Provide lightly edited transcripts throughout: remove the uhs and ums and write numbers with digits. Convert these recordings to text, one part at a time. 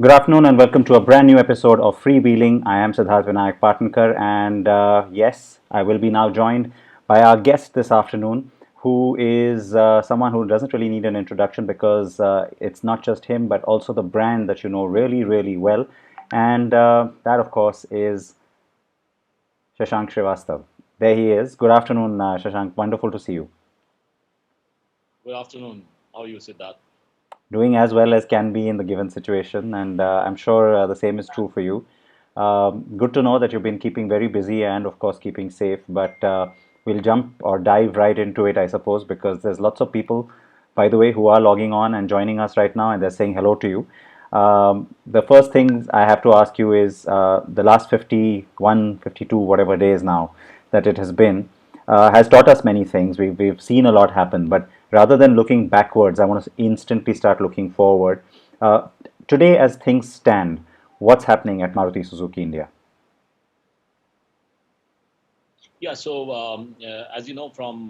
Good afternoon and welcome to a brand new episode of Freewheeling. I am Siddharth Vinayak Patnankar, and yes, I will be now joined by our guest this afternoon, who is someone who doesn't really need an introduction because it's not just him but also the brand that you know really, really well. And that, of course, is Shashank Srivastava. There he is. Good afternoon, Shashank. Wonderful to see you. Good afternoon. How are you, Siddharth? Doing as well as can be in the given situation, and I'm sure the same is true for you. Good to know that you've been keeping very busy and, of course, keeping safe. But we'll jump or dive right into it, I suppose, because there's lots of people, by the way, who are logging on and joining us right now, and they're saying hello to you. The first thing I have to ask you is the last 51, 52, whatever days now that it has taught us many things. We've seen a lot happen, but rather than looking backwards, I want to instantly start looking forward. Uh, Today, as things stand, what's happening at Maruti Suzuki India? Yeah. As you know, from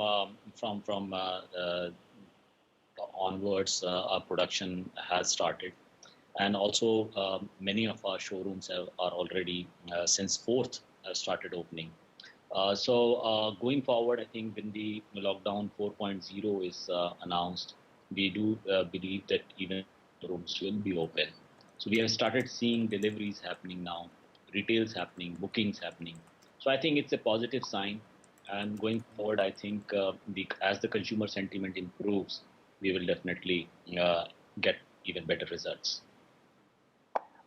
onwards, our production has started, and also many of our showrooms are already since fourth started opening. Going forward, I think when the lockdown 4.0 is announced, we do believe that even rooms will be open. So we have started seeing deliveries happening now, retails happening, bookings happening. So I think it's a positive sign. And going forward, I think as the consumer sentiment improves, we will definitely get even better results.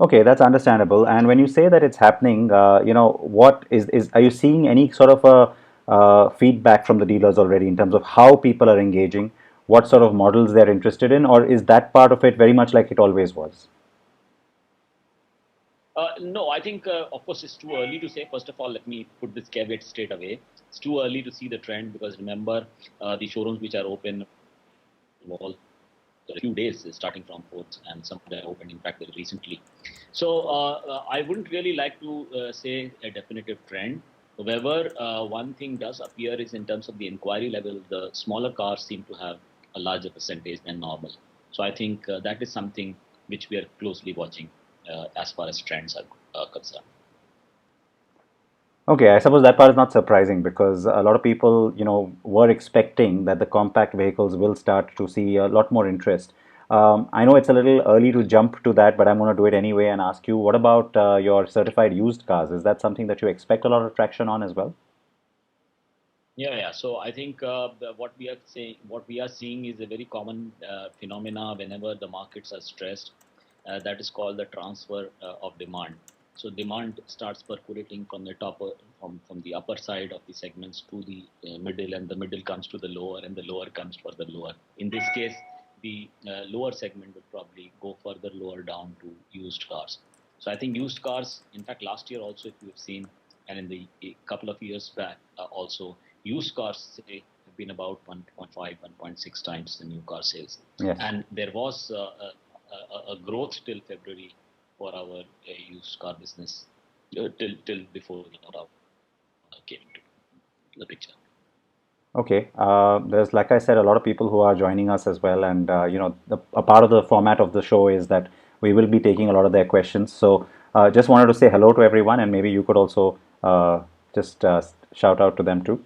Okay, that's understandable. And when you say that it's happening, what is are you seeing any sort of a feedback from the dealers already in terms of how people are engaging, what sort of models they're interested in, or is that part of it very much like it always was? No, I think, of course, it's too early to say. First of all, let me put this caveat straight away. It's too early to see the trend because remember, the showrooms which are open all a few days, starting from 4th, and some that opened, in fact, very recently. I wouldn't really like to say a definitive trend. However, one thing does appear is in terms of the inquiry level, the smaller cars seem to have a larger percentage than normal. So I think that is something which we are closely watching as far as trends are concerned. Okay, I suppose that part is not surprising because a lot of people, were expecting that the compact vehicles will start to see a lot more interest. I know it's a little early to jump to that, but I'm going to do it anyway and ask you, what about your certified used cars? Is that something that you expect a lot of traction on as well? Yeah. So I think what we are seeing is a very common phenomena whenever the markets are stressed. That is called the transfer of demand. So demand starts percolating from the from the upper side of the segments to the middle, and the middle comes to the lower, and the lower comes for the lower. In this case, the lower segment will probably go further lower down to used cars. So I think used cars, in fact, last year also, if you've seen, and in the a couple of years back also, used cars say have been about 1.5, 1.6 times the new car sales, Yes. and there was a growth till February for our used car business till before the lockdown came into the picture. Okay. There's, like I said, a lot of people who are joining us as well, and a part of the format of the show is that we will be taking a lot of their questions. So, just wanted to say hello to everyone, and maybe you could also just shout out to them too.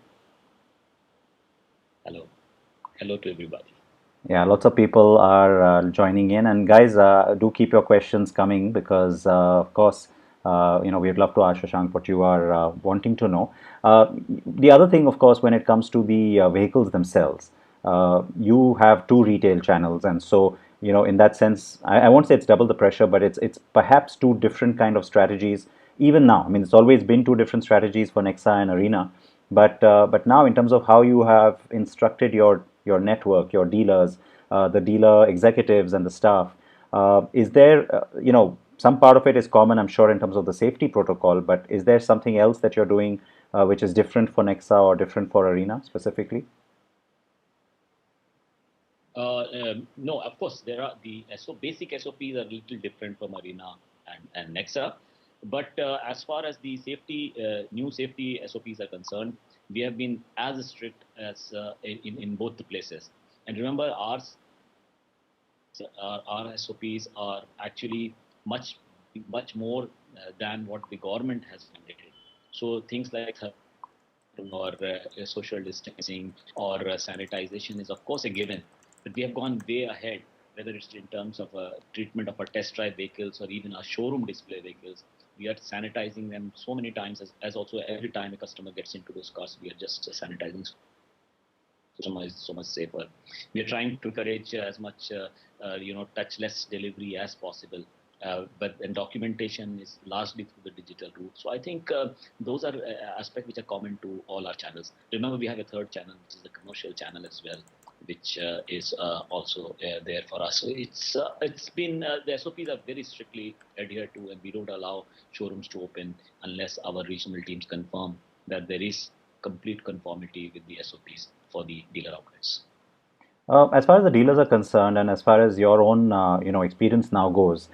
Hello, hello to everybody. Yeah, lots of people are joining in, and guys, do keep your questions coming because, of course, we'd love to ask Shashank what you are wanting to know. The other thing, of course, when it comes to the vehicles themselves, you have two retail channels, and so in that sense, I won't say it's double the pressure, but it's perhaps two different kind of strategies. Even now, I mean, it's always been two different strategies for Nexa and Arena, but now in terms of how you have instructed your network, your dealers, the dealer executives and the staff, is there some part of it is common, I'm sure, in terms of the safety protocol, but is there something else that you're doing which is different for Nexa or different for Arena specifically? No, of course, there are the basic SOPs are a little different from Arena and Nexa. But as far as the new safety SOPs are concerned, we have been as strict as in both the places. And remember, our SOPs are actually much much more than what the government has mandated. So things like or social distancing or sanitization is of course a given, but we have gone way ahead, whether it's in terms of treatment of our test drive vehicles or even our showroom display vehicles. We are sanitizing them so many times, as also every time a customer gets into those cars, we are just sanitizing so much safer. We are trying to encourage as much touchless delivery as possible. But then documentation is largely through the digital route. So I think those are aspects which are common to all our channels. Remember, we have a third channel, which is the commercial channel as well, which is also there for us. So it's been the SOPs are very strictly adhered to, and we don't allow showrooms to open unless our regional teams confirm that there is complete conformity with the SOPs for the dealer outlets. As far as the dealers are concerned, and as far as your own experience now goes,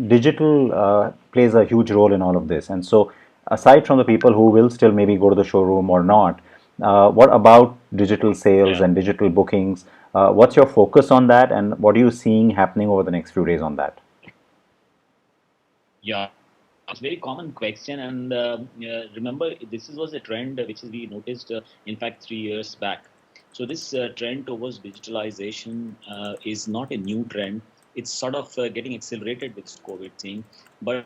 digital plays a huge role in all of this. And so, aside from the people who will still maybe go to the showroom or not, what about digital sales Yeah. and digital bookings? What's your focus on that, and what are you seeing happening over the next few days on that? Yeah, it's a very common question, and remember, was a trend which we noticed, in fact, 3 years back. So this trend towards digitalization is not a new trend. It's sort of getting accelerated with this COVID thing. But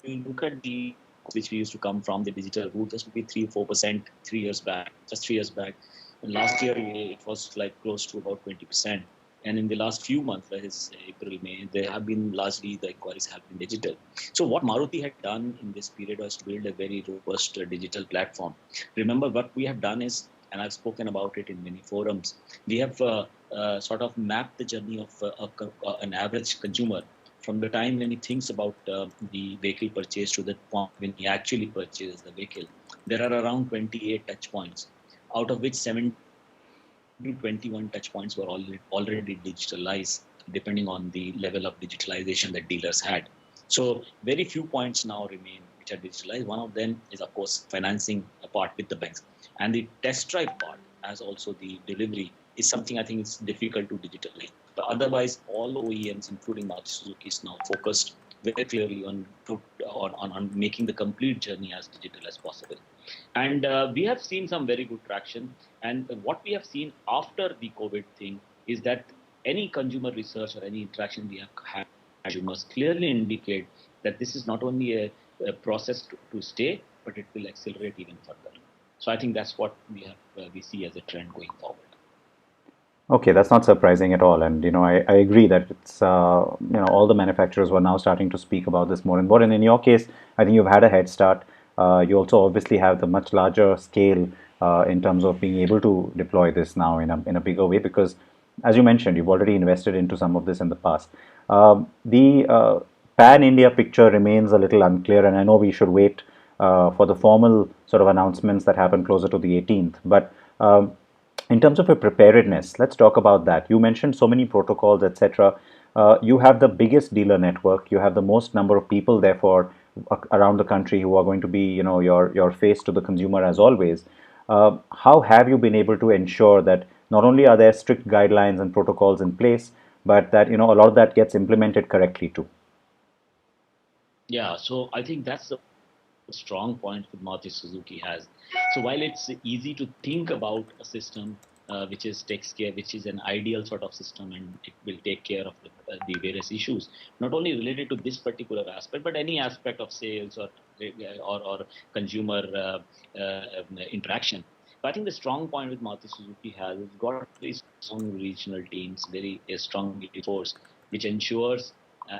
you look at the which we used to come from the digital route, just maybe 3 4% 3 years back, just 3 years back. And last year it was like close to about 20%. And in the last few months, that is April, May, they have been largely the inquiries have been digital. So what Maruti had done in this period was to build a very robust digital platform. Remember, what we have done is, and I've spoken about it in many forums, we have sort of mapped the journey of an average consumer from the time when he thinks about the vehicle purchase to the point when he actually purchases the vehicle. There are around 28 touch points, out of which 7 to 21 touch points were already digitalized, depending on the level of digitalization that dealers had. So very few points now remain which are digitalized. One of them is, of course, financing a part with the banks. And the test drive part, as also the delivery, is something I think is difficult to digitalize. But otherwise, all OEMs, including Maruti Suzuki, is now focused very clearly on making the complete journey as digital as possible. And we have seen some very good traction. And what we have seen after the COVID thing is that any consumer research or any interaction we have had with consumers clearly indicate that this is not only a process to stay, but it will accelerate even further. So I think that's what we see as a trend going forward. Okay, that's not surprising at all, and I agree that it's all the manufacturers were now starting to speak about this more and more. And in your case, I think you've had a head start. You also obviously have the much larger scale in terms of being able to deploy this now in a bigger way because, as you mentioned, you've already invested into some of this in the past. The pan-India picture remains a little unclear, and I know we should wait for the formal sort of announcements that happen closer to the 18th, but. In terms of your preparedness, let's talk about that. You mentioned so many protocols, etc. You have the biggest dealer network. You have the most number of people, therefore, around the country who are going to be, your face to the consumer as always. How have you been able to ensure that not only are there strict guidelines and protocols in place, but that a lot of that gets implemented correctly too? Yeah, so I think that's the strong point that Maruti Suzuki has. So while it's easy to think about a system which is an ideal sort of system, and it will take care of the various issues, not only related to this particular aspect, but any aspect of sales or consumer interaction. But I think the strong point with Maruti Suzuki has it's got very strong regional teams, very strong force, which ensures,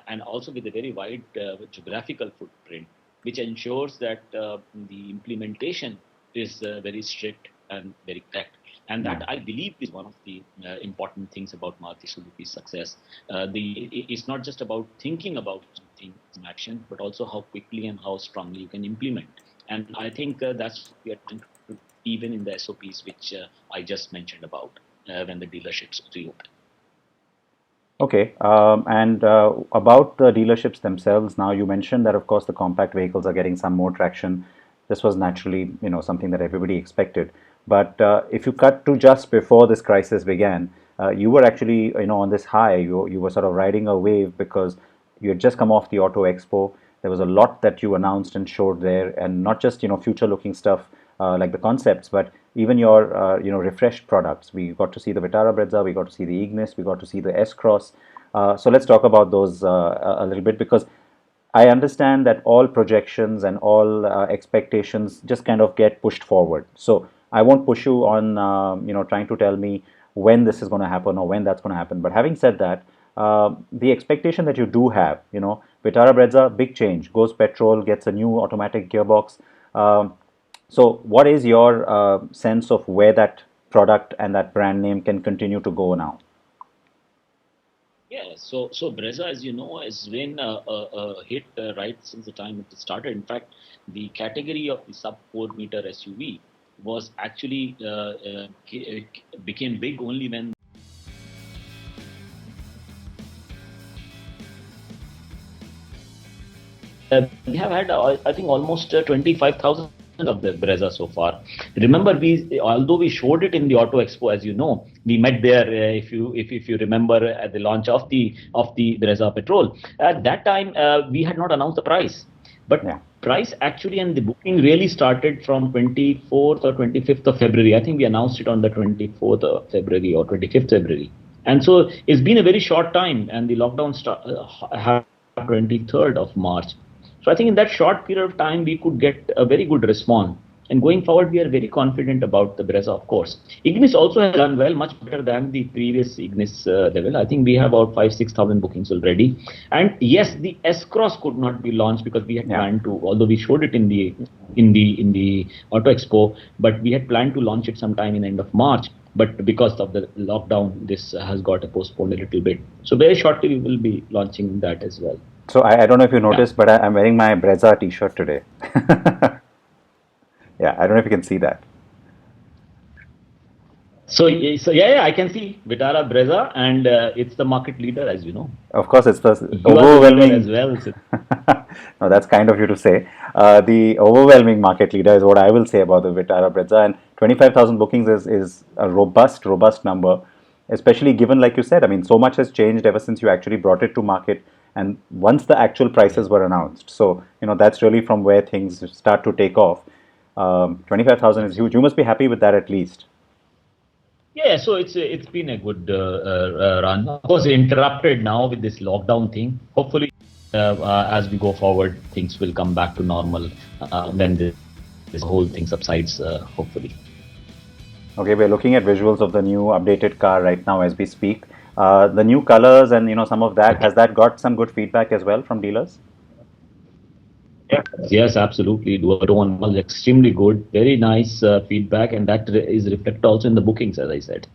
and also with a very wide geographical footprint, which ensures that the implementation is very strict and very correct. And Yeah. that I believe is one of the important things about Maruti Suzuki's success. It's not just about thinking about something in action, but also how quickly and how strongly you can implement. And I think that's what we are trying to do even in the SOPs, which I just mentioned about when the dealerships reopen. Okay, and about the dealerships themselves, now you mentioned that of course the compact vehicles are getting some more traction. This was naturally, something that everybody expected. But if you cut to just before this crisis began, you were actually, on this high. You were sort of riding a wave because you had just come off the Auto Expo. There was a lot that you announced and showed there, and not just future looking stuff like the concepts, but even your refreshed products. We got to see the Vitara Brezza, we got to see the Ignis, we got to see the S-Cross. So let's talk about those a little bit, because I understand that all projections and all expectations just kind of get pushed forward. So I won't push you on trying to tell me when this is going to happen or when that's going to happen. But having said that, the expectation that you do have, Vitara Brezza, big change, goes petrol, gets a new automatic gearbox. So what is your sense of where that product and that brand name can continue to go now? Yeah, so Brezza, as you know, has been a hit right since the time it started. In fact, the category of the sub 4 meter SUV was actually became big only when we have had, I think, almost 25,000 of the Brezza so far. Remember, although we showed it in the Auto Expo, as you know, we met there. If you remember, at the launch of the Brezza Petrol, at that time we had not announced the price, but Yeah. price actually and the booking really started from 24th or 25th of February. I think we announced it on the 24th of February or 25th February, and so it's been a very short time, and the lockdown happened 23rd of March. So I think in that short period of time, we could get a very good response. And going forward, we are very confident about the Brezza, of course. Ignis also has done well, much better than the previous Ignis level. I think we have about 5,000-6,000 bookings already. And yes, the S-Cross could not be launched because we had Yeah. planned to, although we showed it in the Auto Expo, but we had planned to launch it sometime in end of March. But because of the lockdown, this has got postponed a little bit. So very shortly, we will be launching that as well. So I don't know if you Yeah. noticed, but I'm wearing my Brezza T-shirt today. Yeah, I don't know if you can see that. So yeah, I can see Vitara Brezza, and it's the market leader, as you know. Of course, it's the You are the leader as overwhelming. well. So, No, that's kind of you to say. The overwhelming market leader is what I will say about the Vitara Brezza, and 25,000 bookings is a robust number, especially given, like you said, I mean, so much has changed ever since you actually brought it to market, and once the actual yeah. prices were announced. So, that's really from where things start to take off. 25,000 is huge. You Absolutely. must be happy with that at least. Yeah, so it's been a good run. Of course, interrupted now with this lockdown thing. Hopefully, as we go forward, things will come back to normal when this whole thing subsides. Hopefully. Okay, we're looking at visuals of the new updated car right now as we speak. The new colors and some of that, has that got some good feedback as well from dealers? Yeah. Yes, absolutely. The one was extremely good. Very nice feedback, and that is reflected also in the bookings, as I said.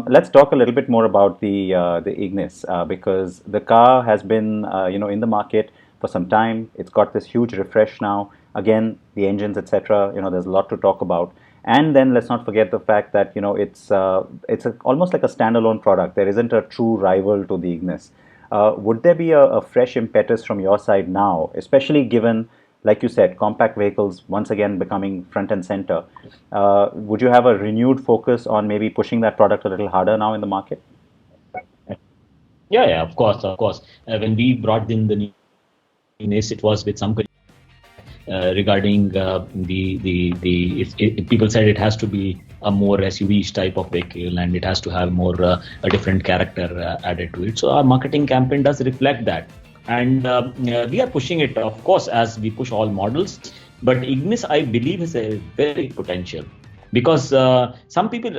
Let's talk a little bit more about the Ignis, because the car has been in the market for some time. It's got this huge refresh now. Again, the engines, etc. There's a lot to talk about. And then let's not forget the fact that it's almost like a standalone product. There isn't a true rival to the Ignis. Would there be a fresh impetus from your side now, especially given, like you said, compact vehicles once again becoming front and center? Would you have a renewed focus on maybe pushing that product a little harder now in the market? Yeah, yeah, of course, of course. When we brought in the new Ignis, it was with some regarding the if people said it has to be a more SUV type of vehicle, and it has to have more a different character added to it. So our marketing campaign does reflect that, and we are pushing it, of course, as we push all models. But Ignis, I believe, has a very big potential, because some people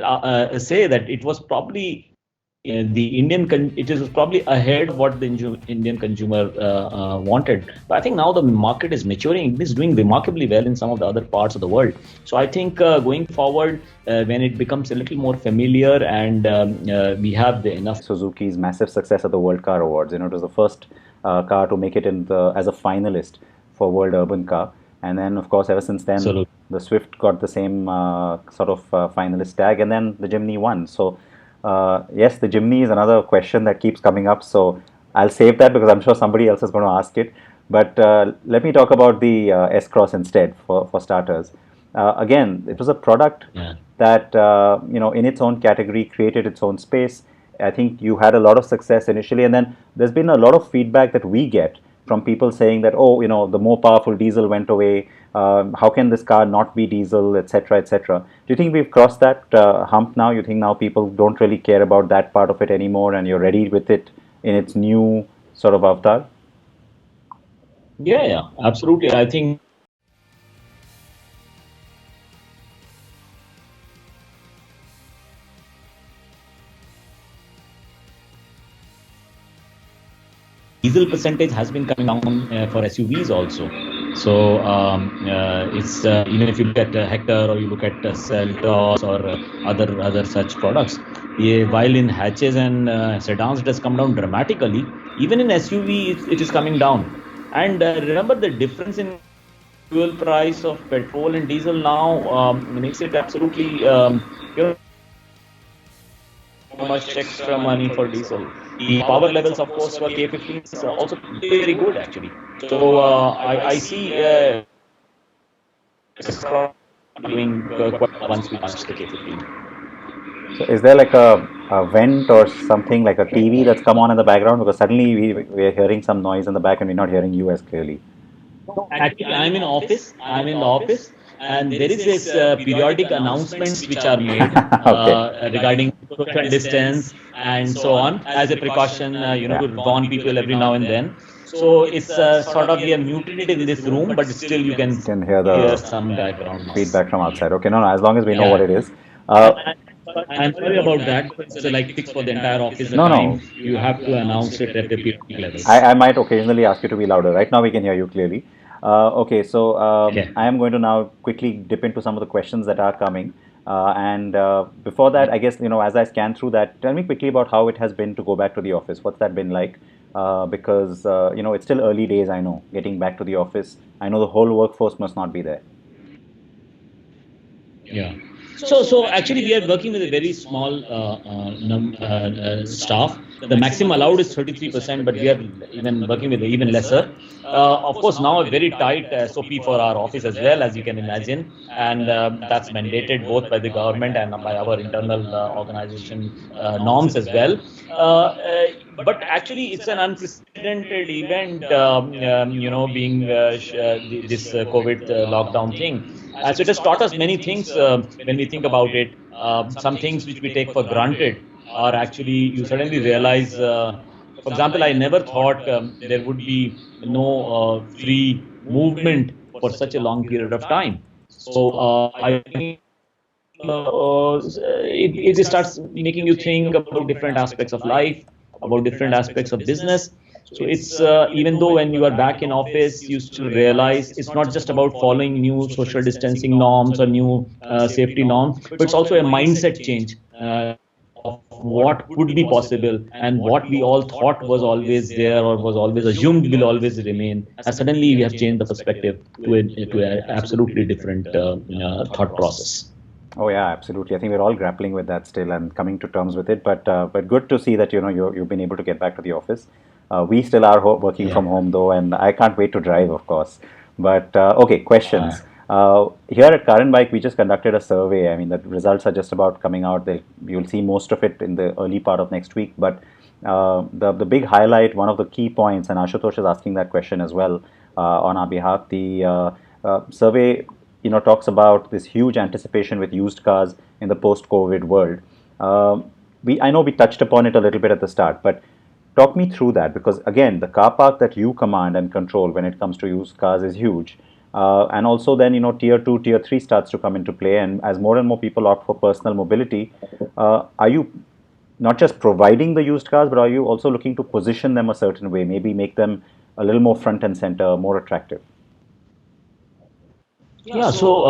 say that it was probably it is probably ahead of what the Indian consumer wanted. But I think now the market is maturing. It is doing remarkably well in some of the other parts of the world. So I think going forward, when it becomes a little more familiar, and we have the enough. Suzuki's massive success at the World Car Awards. It was the first car to make it as a finalist for World Urban Car. And then, of course, ever since then, Absolutely. the Swift got the same sort of finalist tag, and then the Jimny won. So, yes, the Jimny is another question that keeps coming up. So, I'll save that because I'm sure somebody else is going to ask it. But let me talk about the S-Cross instead, for starters. Again, it was a product that in its own category created its own space. I think you had a lot of success initially, and then there's been a lot of feedback that we get from people saying that, oh, the more powerful diesel went away. How can this car not be diesel, etc., etc. Do you think we've crossed that hump now? You think now people don't really care about that part of it anymore, and you're ready with it in its new sort of avatar? Yeah, absolutely. I think diesel percentage has been coming down for SUVs also. So it's even if you look at Hector or you look at Seltos or other such products, while in hatches and sedans it has come down dramatically, even in SUV it is coming down. And remember, the difference in fuel price of petrol and diesel now makes it absolutely much extra money for diesel. The power levels, of course, for K15 is also very good actually. So I see doing quite once we launch the K15. So is there like a vent or something like a TV that's come on in the background? Because suddenly we're hearing some noise in the back and we're not hearing you as clearly. Actually, I'm in office. I'm in the office, and there is this periodic announcements which are made Okay. regarding social distance and so on, as a precaution, to warn people every now and then. So it's sort of we have muted it in this room, but still you can hear hear the some background noise. feedback from outside. Okay, no, as long as we know Yeah. what it is. I'm sorry about that. It's like fixed for the entire office. The No, time no. you have to announce it at the periodic levels. I might occasionally ask you to be louder. Right now, we can hear you clearly. Okay, so Okay. I am going to now quickly dip into some of the questions that are coming. And before that, I guess, as I scan through that, tell me quickly about how it has been to go back to the office. What's that been like? Because, it's still early days, I know, getting back to the office. I know the whole workforce must not be there. Yeah. So actually, we are working with a very small staff. The maximum allowed is 33%, but we are even working with even lesser. Of course, now a very tight SOP for our office as well, as you can imagine, and that's mandated both by the government and by our internal organization norms as well. But actually, it's an unprecedented event, being this COVID lockdown thing. So it has taught us many things when we think about it. Some things which we take for granted are actually, you suddenly realize, for example, I never thought there would be no free movement for such a long period of time. So I think it starts making you think about different aspects of life, about different aspects of business. So it's even though when you are back in office, you still realize it's not just about following new social distancing norms or new safety norms, but it's also a mindset change of what could be possible and what we all thought was always there or was always assumed will always remain. And suddenly we have changed the perspective to an absolutely different thought process. Oh yeah, absolutely. I think we're all grappling with that still and coming to terms with it. But good to see that you've been able to get back to the office. We still are working from home though, and I can't wait to drive, of course. But okay, questions. Here at carandbike, we just conducted a survey. I mean, the results are just about coming out. You'll see most of it in the early part of next week. But the big highlight, one of the key points, and Ashutosh is asking that question as well on our behalf. The survey talks about this huge anticipation with used cars in the post-COVID world. I know we touched upon it a little bit at the start, but talk me through that, because again, the car park that you command and control when it comes to used cars is huge. And also then, tier 2, tier 3 starts to come into play. And as more and more people opt for personal mobility, are you not just providing the used cars, but are you also looking to position them a certain way, maybe make them a little more front and center, more attractive? Yeah, so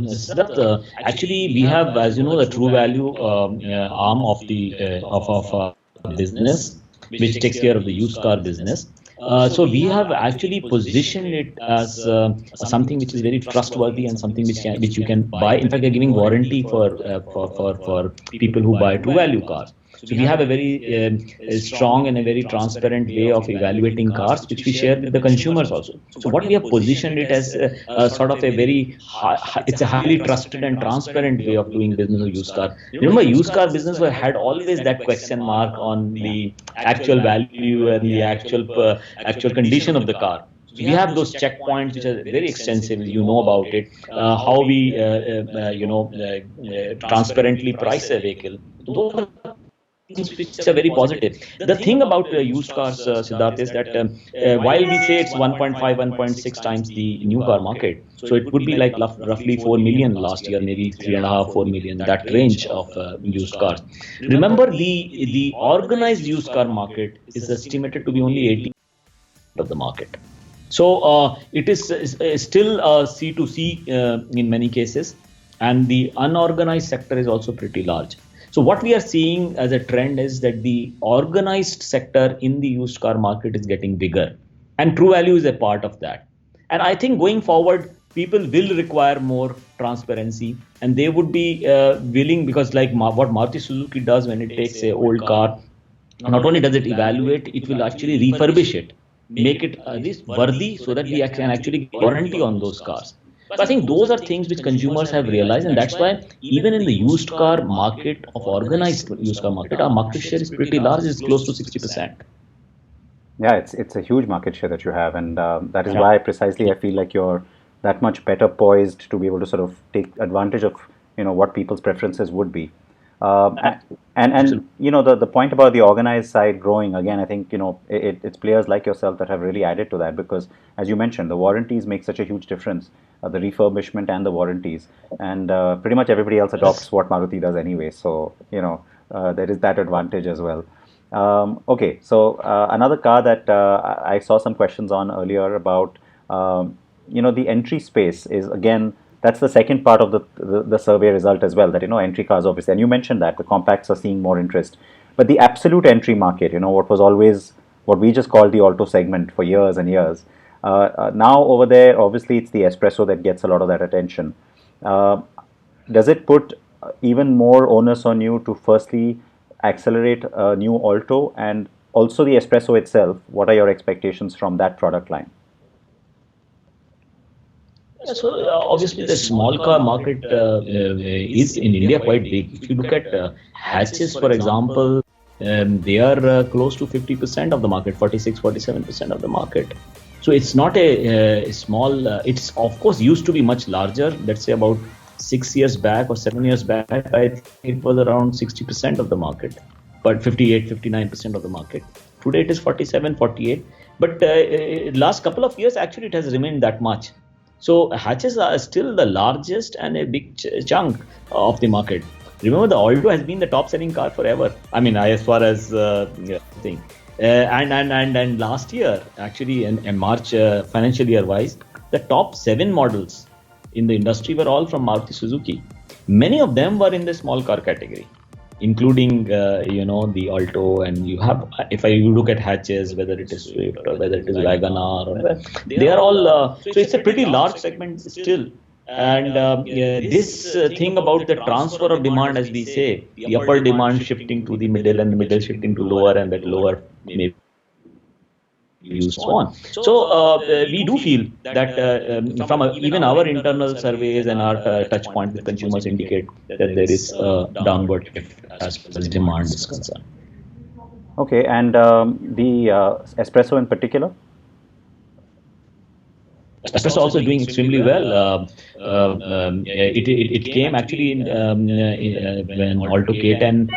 Siddharth, actually we have, as you know, the True Value arm of the of our business, which takes care of the used car business. So we have actually positioned it as something which is very trustworthy and something which you can buy. In fact, they're giving warranty for people who buy True Value cars. So we have a very strong and a very transparent way of evaluating cars, which we share with the consumers also. So what we have positioned it as a sort of a very it's a highly trusted and transparent way of doing business of used car. Remember, used car business had always that question mark on the actual value and the actual condition of the car. We have those checkpoints which are very extensive. You know about it. How we transparently price a vehicle. Those are things which are very positive. The thing about used cars, Siddharth, is that while we say it's 1.5, 1.6 times the new car market, so it would be like roughly 4 million last year, maybe 3.5, 4 million, that range of used cars. Remember, the organized used car market is estimated to be only 80% of the market. So it is still C2C in many cases, and the unorganized sector is also pretty large. So what we are seeing as a trend is that the organized sector in the used car market is getting bigger, and True Value is a part of that. And I think going forward, people will require more transparency, and they would be willing, because like what Maruti Suzuki does when it takes an old car, not only does it evaluate, it will actually refurbish it, make it this worthy, so that we can actually get warranty on those cars. So I think those are things which consumers have realized, and that's why even in the used car market, of organized used car market, our market share is pretty large. It's close to 60%. Yeah, it's a huge market share that you have, and that is why precisely I feel like you're that much better poised to be able to sort of take advantage of what people's preferences would be. And the point about the organized side growing, again, I think it's players like yourself that have really added to that, because as you mentioned, the warranties make such a huge difference, the refurbishment and the warranties, and pretty much everybody else adopts what Maruti does anyway, so there is that advantage as well. Okay, so another car that I saw some questions on earlier about the entry space is, again, that's the second part of the survey result as well, that entry cars, obviously, and you mentioned that the compacts are seeing more interest, but the absolute entry market, what was always what we just called the Alto segment for years and years, now over there, obviously it's the espresso that gets a lot of that attention. Does it put even more onus on you to firstly accelerate a new Alto, and also the espresso itself? What are your expectations from that product line? So obviously the small car market is in India quite big. If you look at hatches, for example, they are close to 50% of the market, 46, 47% of the market. So it's not a small, it's of course used to be much larger. Let's say about 6 years back or 7 years back, I think it was around 60% of the market, but 58, 59% of the market. Today it is 47, 48. But last couple of years, actually, it has remained that much. So hatches are still the largest and a big chunk of the market. Remember, the Alto has been the top-selling car forever. I mean, as far as thing. And last year, actually, in March financial year-wise, the top 7 models in the industry were all from Maruti Suzuki. Many of them were in the small car category, including the Alto, and you have, if you look at hatches, whether it is Swift or whether it is WagonR, they are all so it's a pretty large segment still. And this thing about the transfer of demand, as we say, the upper demand shifting to the middle and the middle shifting to lower, and that lower maybe used so on. So we do feel that from even our internal surveys and our touch point with consumers indicate that there is a downward shift as far as demand is concerned. Okay, and the espresso in particular? Espresso also doing extremely well. It came actually in when Alto K10.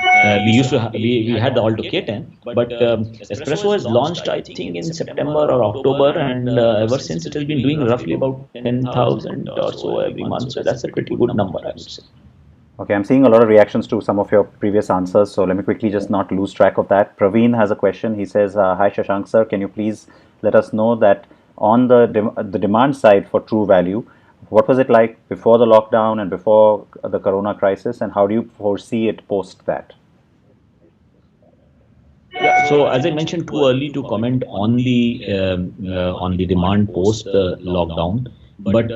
We had the Alto K10, but Espresso was launched, I think, in September or October, and ever since it has been doing roughly about 10,000 or so every month. So that's a pretty good number, I would say. Okay, I'm seeing a lot of reactions to some of your previous answers, so let me quickly just not lose track of that. Praveen has a question. He says, "Hi Shashank sir, can you please let us know that on the demand side for True Value, what was it like before the lockdown and before the Corona crisis, and how do you foresee it post that?" Yeah, so as I mentioned, too early to comment on the demand post lockdown, but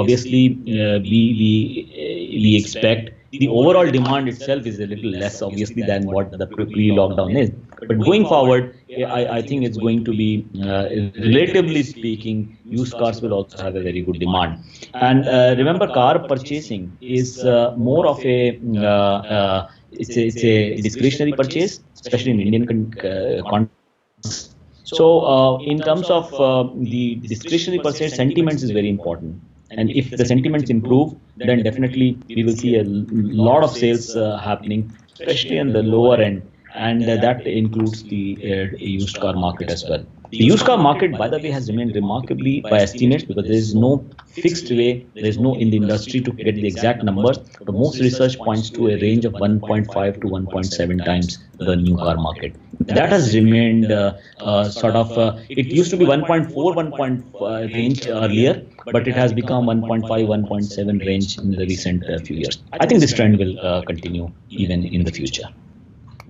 obviously we expect the overall demand itself is a little less, obviously, than what the pre-lockdown is. But going forward, I think it's going to be, relatively speaking, used cars will also have a very good demand. And remember, car purchasing is more of a it's a discretionary purchase, especially in Indian context. So, in terms of the discretionary purchase, sentiments is very important. And if the sentiments improve, then definitely we will see a lot of sales happening, especially in the lower end. And that includes the used car market as well. The used car market, by the way, has remained remarkably by estimates, because there is no fixed way, there is no in the industry to get the exact numbers, but most research points to a range of 1.5 to 1.7 times the new car market. That has remained it used to be 1.4, 1.5 range earlier, but it has become 1.5, 1.7 range in the recent few years. I think this trend will continue even in the future.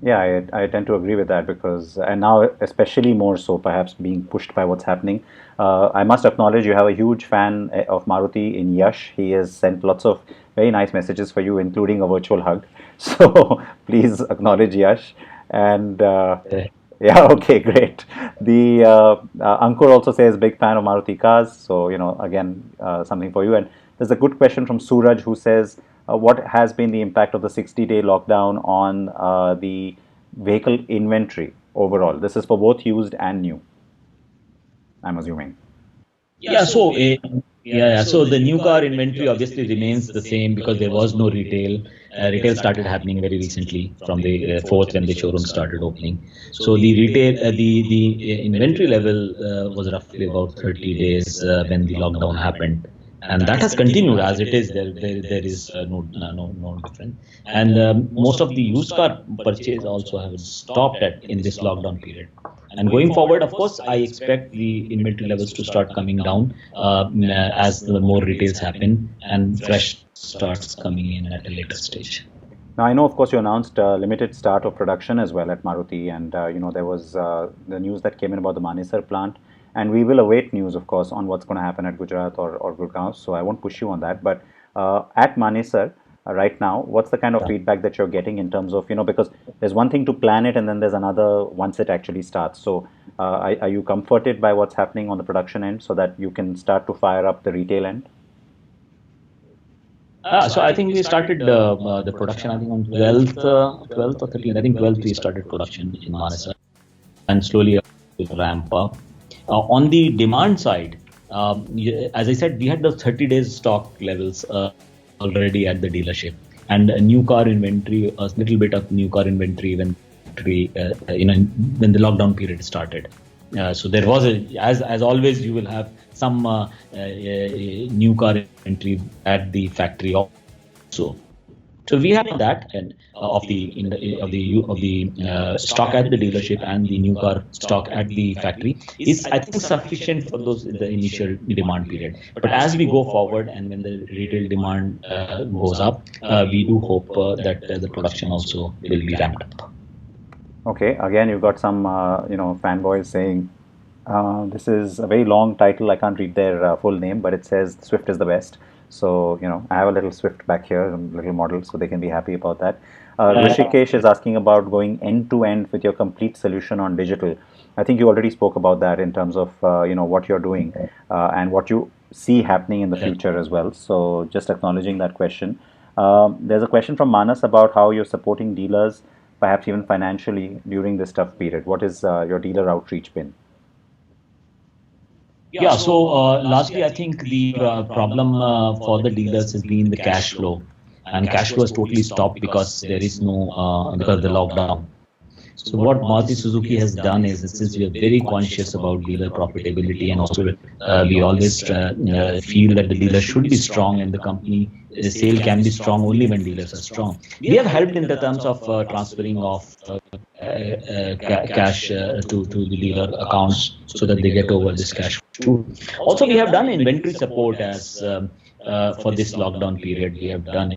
Yeah, I tend to agree with that because, and now especially more so, perhaps being pushed by what's happening. I must acknowledge you have a huge fan of Maruti in Yash. He has sent lots of very nice messages for you, including a virtual hug. So please acknowledge Yash. And yeah, okay, great. The Ankur also says big fan of Maruti cars. So, again, something for you. And there's a good question from Suraj who says, what has been the impact of the 60-day lockdown on the vehicle inventory overall? This is for both used and new, I'm assuming. Yeah, so so the new car inventory obviously remains the same because there was no retail. Retail started happening very recently from the 4th when the showroom started opening. So the retail, the inventory level was roughly about 30 days when the lockdown happened. And that has continued as it is. There is no difference. And most of the used car purchase also have stopped in this lockdown period. And going forward, of course, I expect the inventory levels to start coming down as the more retails happen and fresh starts coming in at a later stage. Now, I know, of course, you announced a limited start of production as well at Maruti, and there was the news that came in about the Manesar plant. And we will await news, of course, on what's going to happen at Gujarat or Gurgaon. So I won't push you on that. But at Manesar right now, what's the kind of feedback that you're getting in terms of, because there's one thing to plan it and then there's another once it actually starts. So are you comforted by what's happening on the production end so that you can start to fire up the retail end? So I think we started the production, I think on 12th or 13th. I think 12th we started production in Manesar and slowly ramp up. On the demand side, as I said, we had the 30 days stock levels already at the dealership, and a new car inventory, a little bit of new car inventory when the lockdown period started. So there was as always, you will have some new car inventory at the factory also. So we have that, and of the stock at the dealership and the new car stock at the factory is, I think, sufficient for the initial demand period. But as we go forward and when the retail demand goes up, we do hope that the production also will be ramped up. Okay, again, you've got some fanboys saying this is a very long title. I can't read their full name, but it says Swift is the best. So, I have a little Swift back here, a little model, so they can be happy about that. Rishikesh is asking about going end to end with your complete solution on digital. I think you already spoke about that in terms of, what you're doing and what you see happening in the future as well. So just acknowledging that question. There's a question from Manas about how you're supporting dealers, perhaps even financially during this tough period. What is your dealer outreach been? Yeah, so largely I think the problem for the dealers has been the cash flow, and cash flow has totally stopped because there is no because of the lockdown. So what Maruti Suzuki has done is, since we are very conscious about dealer profitability, and also we always feel that the dealer should be strong and the company sale can be strong only when dealers are strong. We have helped in the terms of transferring of cash to the dealer accounts so that they get over this cash too. Also, we have done inventory support as for this lockdown period. We have done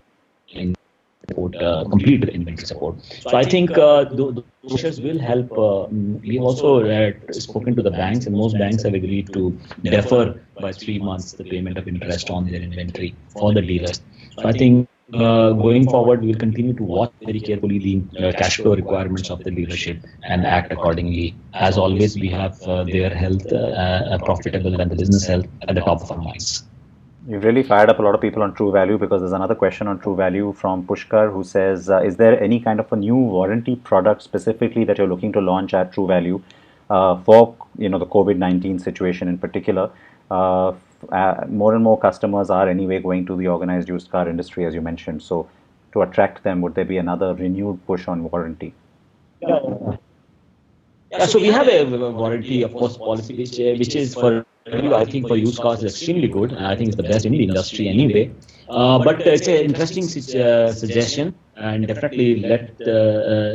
complete inventory support. So I think those measures will help. We have also spoken to the banks, and most banks have agreed to defer by 3 months the payment of interest on their inventory for the dealers. So I think going forward, we will continue to watch very carefully the cash flow requirements of the dealership and act accordingly. As always, we have their health profitable and the business health at the top of our minds. You've really fired up a lot of people on True Value, because there's another question on True Value from Pushkar, who says, is there any kind of a new warranty product specifically that you're looking to launch at True Value for the COVID-19 situation in particular? More and more customers are anyway going to the organized used car industry, as you mentioned. So to attract them, would there be another renewed push on warranty? Yeah, so we have a warranty, of course, policy which is for, I think, for used cars is extremely good. I think it's the best in the industry anyway. But it's an interesting suggestion, and definitely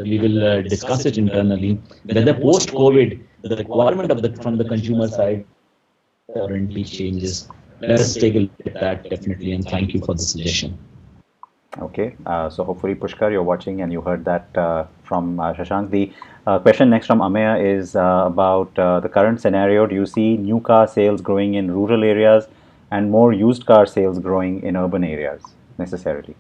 we will discuss it internally. Whether post-COVID, the requirement from the consumer side warranty changes. Let us take a look at that definitely, and thank you for the suggestion. Okay, so hopefully, Pushkar, you're watching and you heard that from Shashank. The question next from Ameya is about the current scenario. Do you see new car sales growing in rural areas and more used car sales growing in urban areas necessarily?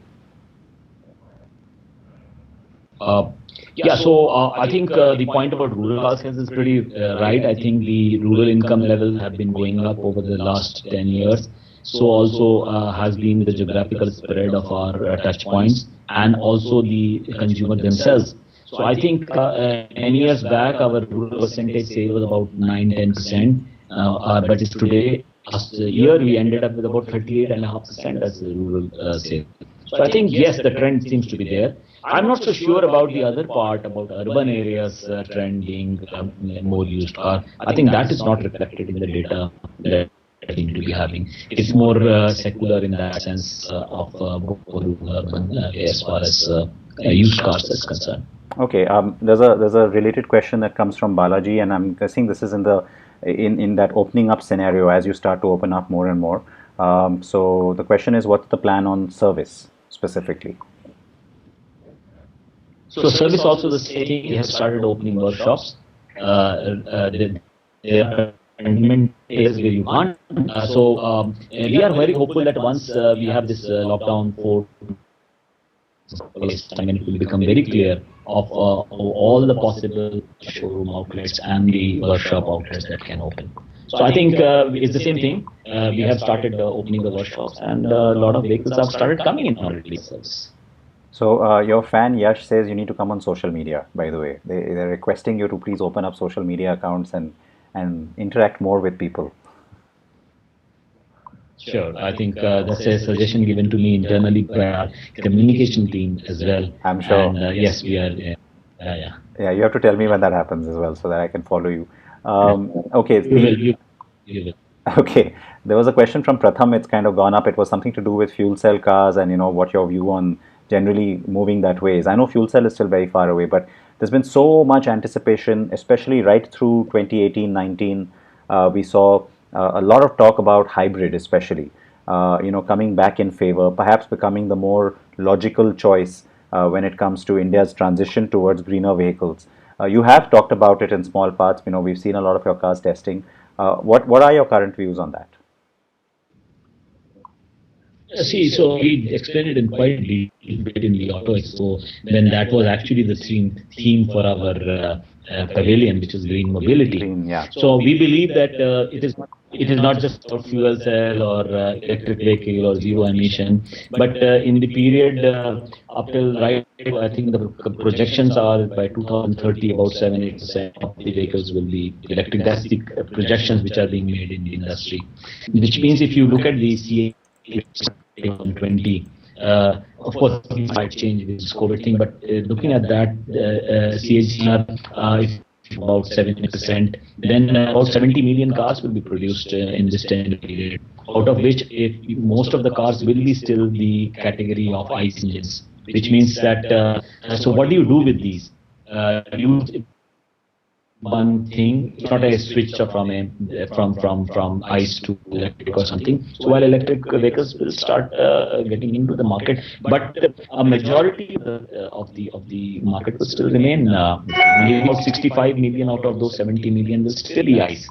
Yeah, so I think the point about rural car sales is pretty right. I think the rural income levels have been going up over the last 10 years. So also has been the geographical spread of our touch points and also the consumer themselves. So I think 10 years back, our rural percentage sale was about 9-10%. But today, last year, we ended up with about 38.5% as the rural sale. So I think, yes, the trend seems to be there. I'm not so sure about the other part, about urban areas trend being more used car. I think that is not reflected in the data that we seem to be having. It's more secular in that sense of urban as far as used cars is concerned. Okay, there's a related question that comes from Balaji, and I'm guessing this is in that opening up scenario as you start to open up more and more. So the question is, what's the plan on service specifically? So service also the same thing. We have started opening workshops. There are areas where you can't. So we are very hopeful that once we have this lockdown for I mean, it will become very clear of all the possible showroom outlets and the workshop outlets that can open. So I think it's the same thing. We have started opening the workshops, and a lot of vehicles have started coming in on release service. So your fan Yash says you need to come on social media, by the way. They're requesting you to please open up social media accounts and interact more with people. Sure. I think that's a suggestion given to me internally by our communication team as well. I'm sure. And yes, we are. Yeah, you have to tell me when that happens as well so that I can follow you. Okay. You will. Okay. There was a question from Pratham. It's kind of gone up. It was something to do with fuel cell cars and, what your view on generally moving that way is. I know fuel cell is still very far away, but there's been so much anticipation, especially right through 2018-19. We saw a lot of talk about hybrid, especially, coming back in favor, perhaps becoming the more logical choice when it comes to India's transition towards greener vehicles. You have talked about it in small parts. We've seen a lot of your cars testing. What are your current views on that? See, so we explained it in quite detail bit in the Auto Expo when that was actually the theme for our pavilion, which is green mobility. Yeah. So we believe that it is not just about fuel cell or electric vehicle or zero emission, but in the period up till I think the projections are by 2030 about 7-8% of the vehicles will be electric. That's the projections which are being made in the industry. Which means if you look at the CA 2020, of course it might change with this COVID thing, but looking at that CAGR is about 70%, then about 70 million cars will be produced in this 10 period, out of which most of the cars will be still the category of ICE engines, which means that so what do you do with these? One thing, it's not a switch from ICE to electric or something. So while electric vehicles will start getting into the market, but a majority of the market will still remain. About 65 million out of those 70 million will still be ICE.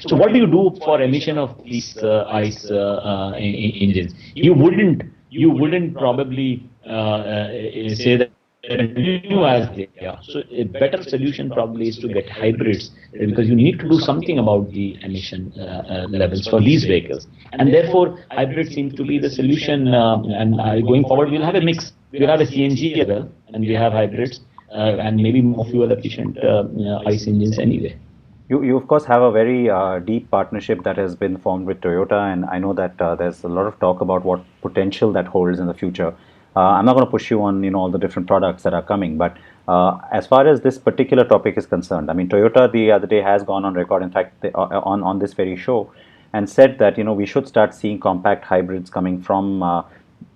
So what do you do for emission of these ICE engines? You wouldn't you wouldn't probably say that continue as they are. So a better solution probably is to get hybrids because you need to do something about the emission levels for these vehicles. And therefore, hybrids seem to be the solution. And going forward, we'll have a mix. We'll have a CNG as well, and we have hybrids and maybe more fuel efficient ICE engines anyway. You of course have a very deep partnership that has been formed with Toyota, and I know that there's a lot of talk about what potential that holds in the future. I'm not going to push you on all the different products that are coming, but as far as this particular topic is concerned, I mean Toyota the other day has gone on record, in fact, on this very show, and said that we should start seeing compact hybrids coming from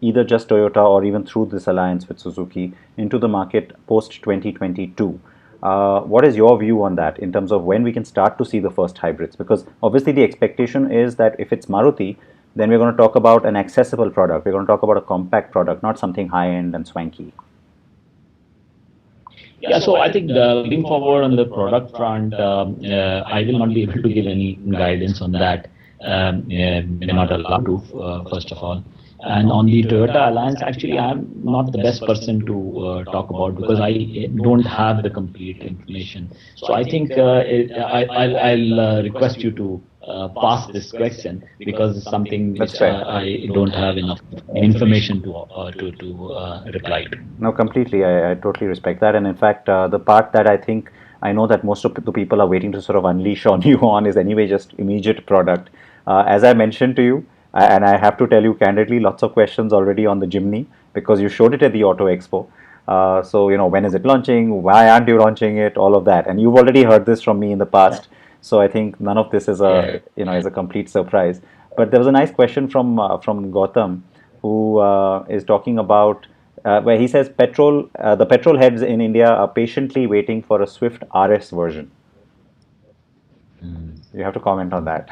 either just Toyota or even through this alliance with Suzuki into the market post 2022. What is your view on that in terms of when we can start to see the first hybrids? Because obviously the expectation is that if it's Maruti, then we're going to talk about an accessible product. We're going to talk about a compact product, not something high-end and swanky. Yeah, so I think looking forward on the product front, I will not be able to give any guidance on that. We're not allowed to, first of all. And on the Toyota Alliance, actually, I'm not the best person to talk about because I don't have the complete information. So I think I'll request you to pass this question because it's something which I don't have enough information to reply to. No, completely. I totally respect that. And in fact, the part that I know that most of the people are waiting to sort of unleash on you on is anyway just immediate product. As I mentioned to you, and I have to tell you candidly, lots of questions already on the Jimny because you showed it at the Auto Expo. So, when is it launching? Why aren't you launching it? All of that. And you've already heard this from me in the past. So I think none of this is is a complete surprise. But there was a nice question from Gautam, who is talking about where he says the petrol heads in India are patiently waiting for a Swift RS version. You have to comment on that.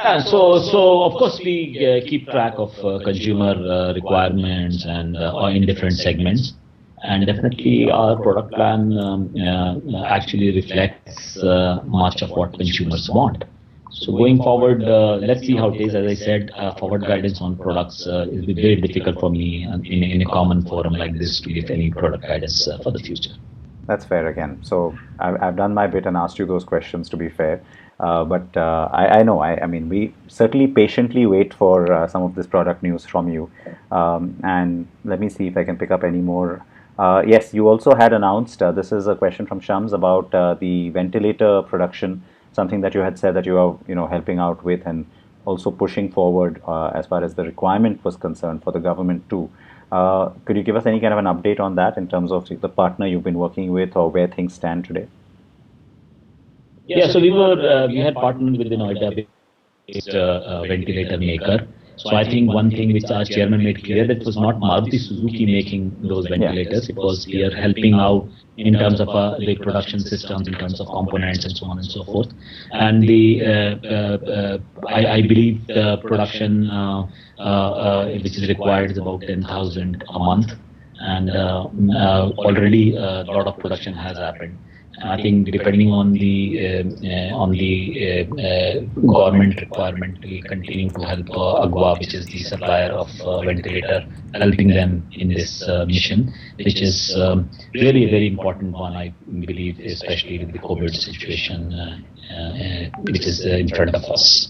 Yeah, so of course we keep track of consumer requirements and in different segments, and definitely our product plan actually reflects much of what consumers want. So going forward, let's see how it is. As I said, forward guidance on products is very difficult for me in a common forum like this to give any product guidance for the future. That's fair again. So I've done my bit and asked you those questions to be fair. But I know, I mean, we certainly patiently wait for some of this product news from you. And let me see if I can pick up any more. Yes, you also had announced, this is a question from Shams about the ventilator production, something that you had said that you are, helping out with and also pushing forward as far as the requirement was concerned for the government too. Could you give us any kind of an update on that in terms of the partner you've been working with or where things stand today? Yeah, so we had partnered with an Noida-based ventilator maker. So I think one thing which our chairman made clear that it was not Maruti Suzuki making those ventilators. It was we are helping out in terms of the production systems, in terms of components and so on and so forth. And I believe the production which is required is about 10,000 a month, and already a lot of production has happened. I think depending on the government requirement, we continue to help Agwa, which is the supplier of ventilator, helping them in this mission, which is really a very important one, I believe, especially with the COVID situation, which is in front of us.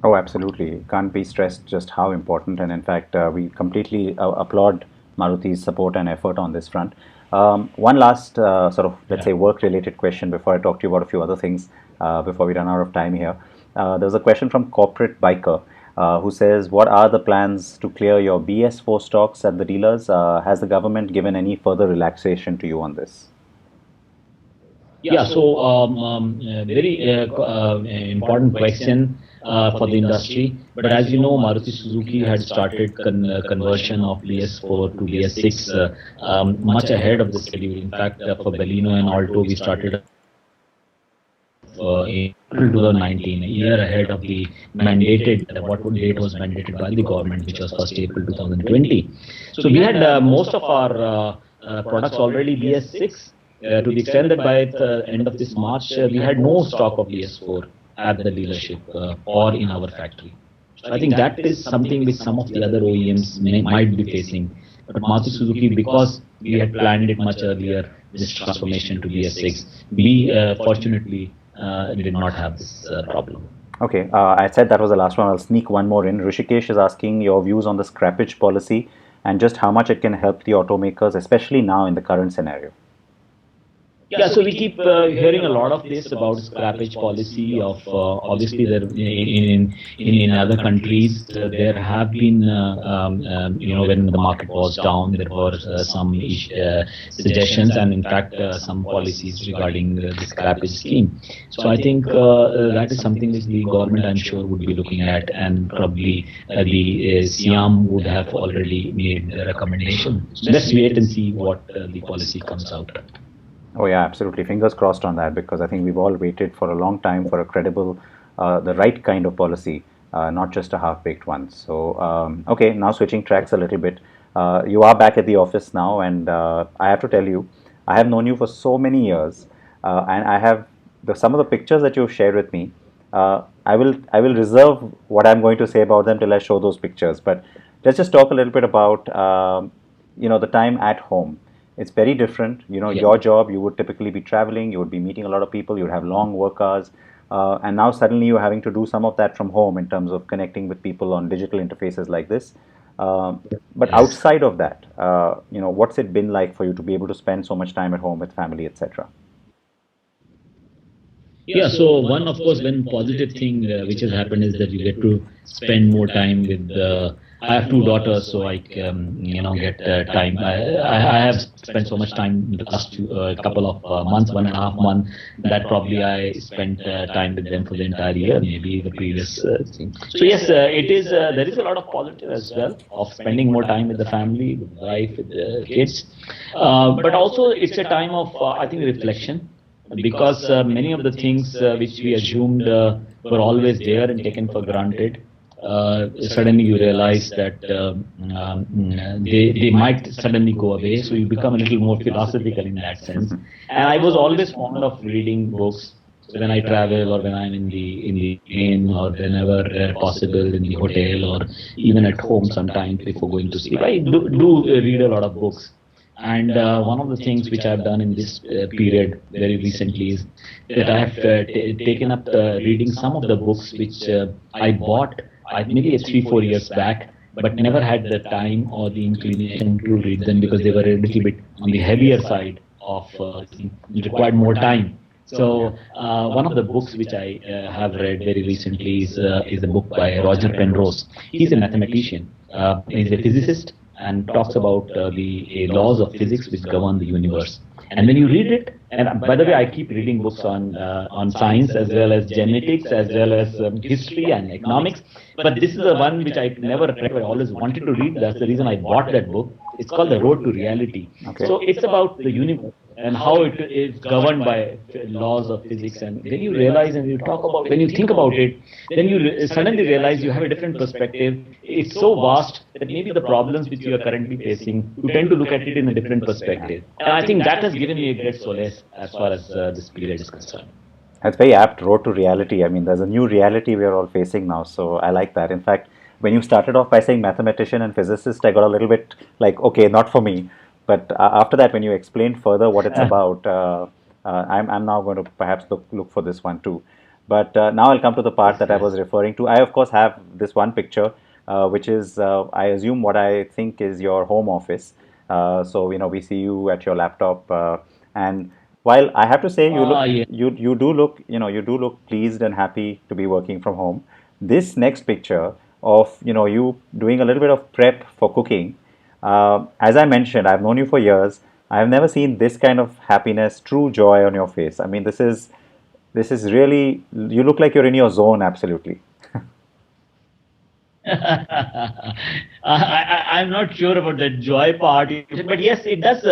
Oh, absolutely. Can't be stressed just how important. And in fact, we completely applaud Maruti's support and effort on this front. One last sort of, let's say, work-related question before I talk to you about a few other things before we run out of time here. There's a question from Corporate Biker who says, what are the plans to clear your BS4 stocks at the dealers? Has the government given any further relaxation to you on this? Yeah, so very important question for the industry. But as you know, Maruti Suzuki had started conversion of BS4 to BS6 much ahead of the schedule. In fact, for Baleno and Alto, we started in 2019, a year ahead of the mandated, what date was mandated by the government, which was 1st April 2020. So we had most of our products already BS6. To the extent that by the end of this March, we had no stock of BS4 at the dealership or in our factory. So I think that is something which some of the other OEMs might be facing. But Maruti Suzuki, because we had planned it much earlier, this transformation to BS6, we fortunately did not have this problem. Okay, I said that was the last one. I'll sneak one more in. Rishikesh is asking your views on the scrappage policy and just how much it can help the automakers, especially now in the current scenario. Yeah, so we keep hearing a lot of this about scrappage policy of obviously there in other countries there have been when the market was down there were some suggestions and in fact some policies regarding the scrappage scheme. So I think that is something which the government I'm sure would be looking at, and probably the SIAM would have already made a recommendation. So let's wait and see what the policy comes out. Oh yeah, absolutely. Fingers crossed on that, because I think we've all waited for a long time for a credible, the right kind of policy, not just a half-baked one. So, okay, now switching tracks a little bit. You are back at the office now, and I have to tell you, I have known you for so many years, and I have some of the pictures that you've shared with me. I will reserve what I'm going to say about them till I show those pictures. But let's just talk a little bit about the time at home. It's very different. Your job, you would typically be traveling, you would be meeting a lot of people, you'd have long work hours, and now suddenly you're having to do some of that from home in terms of connecting with people on digital interfaces like this. But outside of that, what's it been like for you to be able to spend so much time at home with family, etc.? Yeah, so one, of course, one positive thing which has happened is that you get to spend more time with. I have two daughters, so I get time. I have spent so much time in the last couple of months, 1.5 months, that probably I spent time with them for the entire year, maybe the previous thing. So yes, it is. There is a lot of positive as well of spending more time with the family, with the wife, with the kids, but also it's a time of I think reflection. Because many of the things which we assumed were always there and taken for granted, suddenly you realize that they might suddenly go away. So you become a little more philosophical in that sense. And I was always fond of reading books. So when I travel or when I'm in the plane or whenever possible in the hotel or even at home sometimes before going to sleep, I do read a lot of books. And one of the things which I've done in this period very recently is that I have taken up reading some of the books which I bought maybe 3-4 years back, but never had the time or the inclination to read them because they were a little bit on the heavier side of it required more time. So one of the books which I have read very recently is a book by Roger Penrose. He's a mathematician. He's a physicist and talks about the laws of physics which govern the universe. And when you read it, and by the way, I keep reading books on science as well as genetics as well as history and economics. But this is the one which I never read, but I always wanted to read. That's the reason I bought that book. It's called The Road to Reality. Okay. So it's about the universe and how it is governed by laws of physics. And when you realize and you talk about, when you think about it, then you suddenly realize you have a different perspective. It's so vast that maybe the problems which you are currently facing, you tend to look at it in a different perspective. And I think that has given me a great solace as far as this period is concerned. That's very apt, Road to Reality. I mean, there's a new reality we are all facing now, so I like that. In fact, when you started off by saying mathematician and physicist, I got a little bit like, okay, not for me. But after that, when you explained further what it's about, I'm now going to perhaps look for this one too. But now I'll come to the part that I was referring to. I, of course, have this one picture, which is, I assume, what I think is your home office. So, we see you at your laptop. And while I have to say, you do look pleased and happy to be working from home. This next picture of, you doing a little bit of prep for cooking. As I mentioned, I've known you for years. I've never seen this kind of happiness, true joy on your face. I mean, this is really, you look like you're in your zone, absolutely. I'm not sure about the joy part, but yes, it does.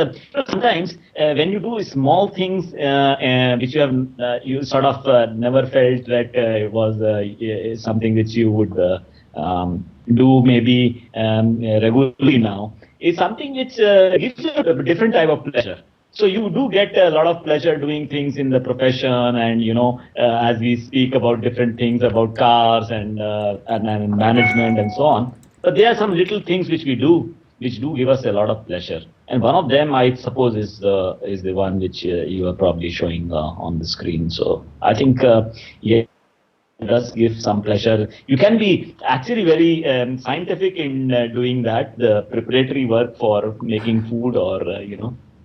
Sometimes when you do small things which you sort of never felt that it was something which you would do maybe regularly now, is something which gives you a different type of pleasure. So you do get a lot of pleasure doing things in the profession, and as we speak about different things about cars and management and so on. But there are some little things which do give us a lot of pleasure. And one of them, I suppose, is the one which you are probably showing on the screen. So I think yeah, it does give some pleasure. You can be actually very scientific in doing that, the preparatory work for making food, or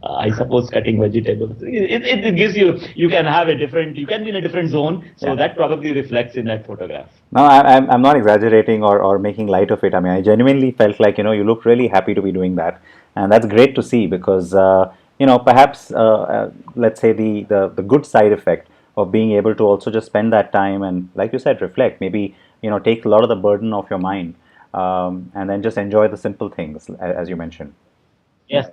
I suppose cutting vegetables. It gives you can have a different, you can be in a different zone. So that probably reflects in that photograph. No, I'm not exaggerating or making light of it. I mean, I genuinely felt like, you look really happy to be doing that. And that's great to see because, perhaps, let's say the good side effect of being able to also just spend that time and, like you said, reflect, maybe, take a lot of the burden off your mind, and then just enjoy the simple things, as you mentioned. Yes,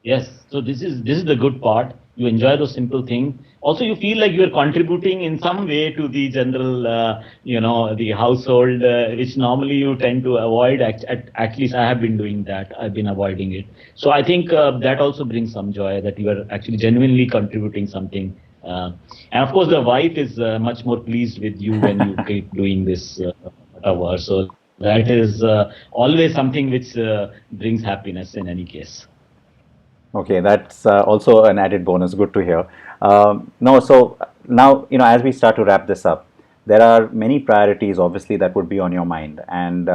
yes. So this is the good part. You enjoy those simple things. Also, you feel like you are contributing in some way to the general, the household, which normally you tend to avoid. At least I have been doing that. I've been avoiding it. So I think that also brings some joy that you are actually genuinely contributing something. And of course, the wife is much more pleased with you when you keep doing this whatever. So that is always something which brings happiness in any case. Okay, that's also an added bonus. Good to hear. No, so now, as we start to wrap this up, there are many priorities, obviously, that would be on your mind. And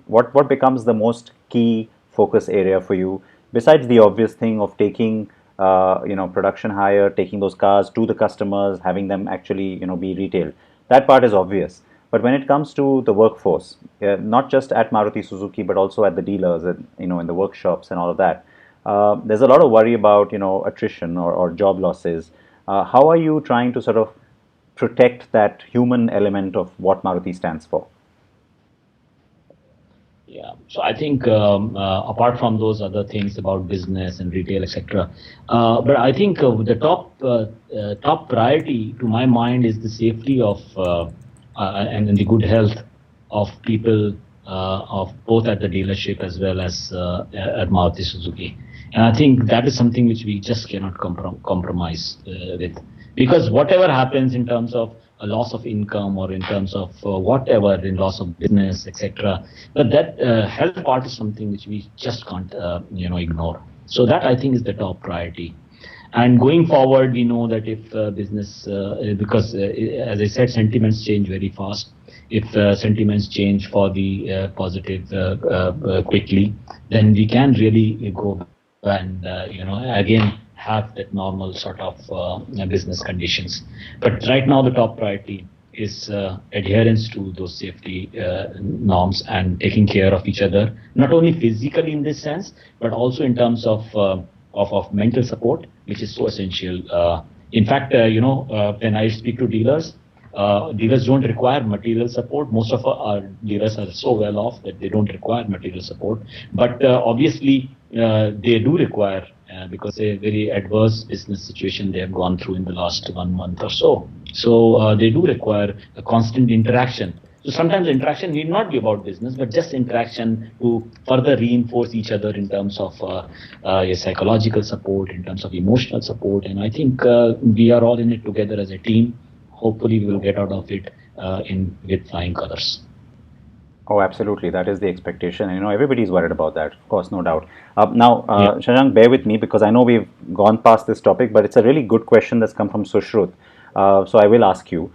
what becomes the most key focus area for you, besides the obvious thing of taking, production hire, taking those cars to the customers, having them actually, be retailed. That part is obvious. But when it comes to the workforce, not just at Maruti Suzuki, but also at the dealers, and, in the workshops and all of that, there's a lot of worry about attrition or job losses. How are you trying to sort of protect that human element of what Maruti stands for? Yeah, so I think apart from those other things about business and retail, etc., but I think the top priority to my mind is the safety of and the good health of people of both at the dealership as well as at Maruti Suzuki. And I think that is something which we just cannot compromise with, because whatever happens in terms of a loss of income or in terms of whatever in loss of business, etc., but that health part is something which we just can't ignore. So that I think is the top priority. And going forward, we know that if business, because as I said, sentiments change very fast. If sentiments change for the positive quickly, then we can really go and again have that normal sort of business conditions. But right now the top priority is adherence to those safety norms and taking care of each other, not only physically in this sense, but also in terms of mental support, which is so essential. In fact, when I speak to dealers, dealers don't require material support. Most of our dealers are so well off that they don't require material support. But obviously, they do require, because a very adverse business situation they have gone through in the last 1 month or so. So they do require a constant interaction. So sometimes interaction need not be about business, but just interaction to further reinforce each other in terms of psychological support, in terms of emotional support. And I think we are all in it together as a team. Hopefully, we will get out of it with flying colors. Oh, absolutely. That is the expectation. And, everybody's worried about that. Of course, no doubt. Now, Shashank, bear with me because I know we've gone past this topic, but it's a really good question that's come from Sushrut. So I will ask you,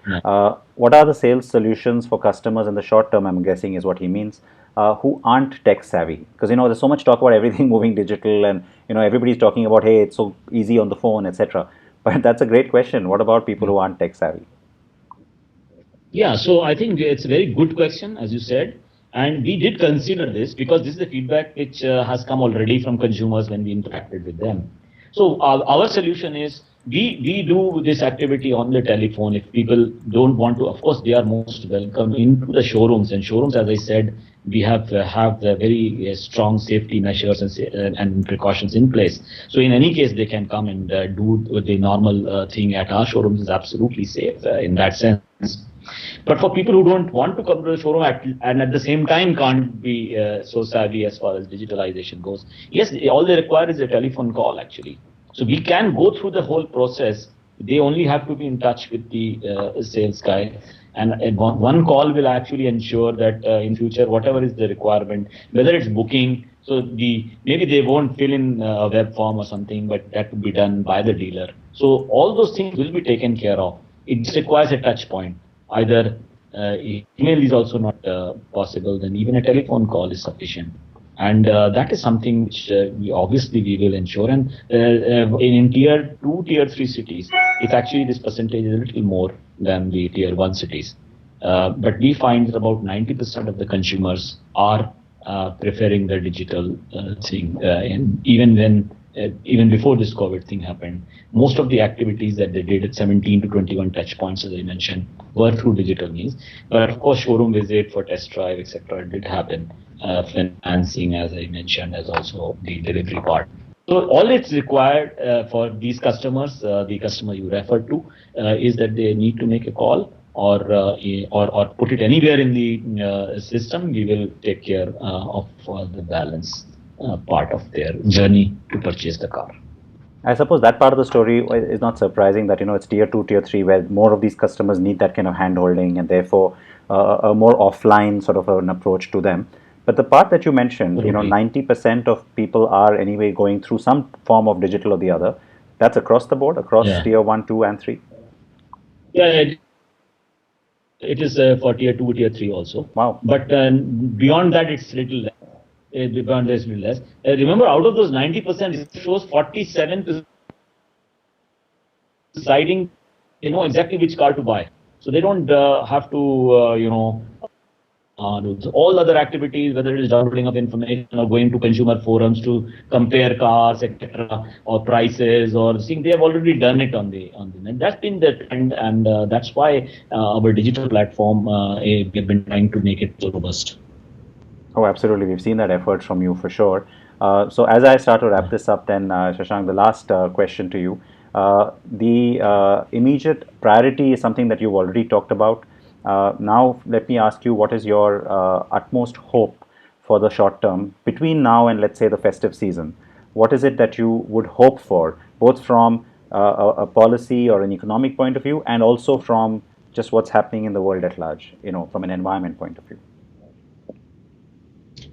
what are the sales solutions for customers in the short term, I'm guessing is what he means, who aren't tech savvy? Because, there's so much talk about everything moving digital and, everybody's talking about, hey, it's so easy on the phone, etc. But that's a great question. What about people who aren't tech savvy? Yeah, so I think it's a very good question, as you said. And we did consider this because this is the feedback which has come already from consumers when we interacted with them. So our solution is we do this activity on the telephone. If people don't want to, of course, they are most welcome into the showrooms. And showrooms, as I said, we have the very strong safety measures and precautions in place. So in any case, they can come and do the normal thing at our showrooms is absolutely safe in that sense. But for people who don't want to come to the showroom and at the same time can't be so savvy as far as digitalization goes, yes, all they require is a telephone call actually. So we can go through the whole process. They only have to be in touch with the sales guy, and one call will actually ensure that in future, whatever is the requirement, whether it's booking, so maybe they won't fill in a web form or something, but that will be done by the dealer. So all those things will be taken care of. It just requires a touch point. Either email is also not possible, then even a telephone call is sufficient. And that is something which we will ensure. And in tier 2, tier 3 cities, it's actually this percentage is a little more than the tier 1 cities. But we find that about 90% of the consumers are preferring the digital thing. And even before this COVID thing happened, most of the activities that they did at 17 to 21 touch points, as I mentioned, were through digital means. But of course, showroom visit for test drive, etc., did happen. Financing, as I mentioned, as also the delivery part. So all it's required for these customers, the customer you referred to, is that they need to make a call or put it anywhere in the system. We will take care of the balance part of their journey to purchase the car. I suppose that part of the story is not surprising, that it's tier 2, tier 3, where more of these customers need that kind of hand holding, and therefore a more offline sort of an approach to them. But the part that you mentioned, 90% of people are anyway going through some form of digital or the other. That's across the board, across tier 1, 2, and 3? Yeah, it is for tier 2, tier 3 also. Wow. But beyond that, it's little less. Beyond that, it's little less. Remember, out of those 90%, it shows 47% deciding, exactly which car to buy. So they don't have to, all other activities, whether it is downloading of information or going to consumer forums to compare cars, etc., or prices, or seeing, they have already done it on the net. That's been the trend, and that's why our digital platform, we have been trying to make it so robust. Oh, absolutely. We've seen that effort from you for sure. So as I start to wrap this up, then Shashank, the last question to you. The immediate priority is something that you've already talked about. Now, let me ask you, what is your utmost hope for the short term between now and, let's say, the festive season? What is it that you would hope for, both from a policy or an economic point of view, and also from just what's happening in the world at large, from an environment point of view?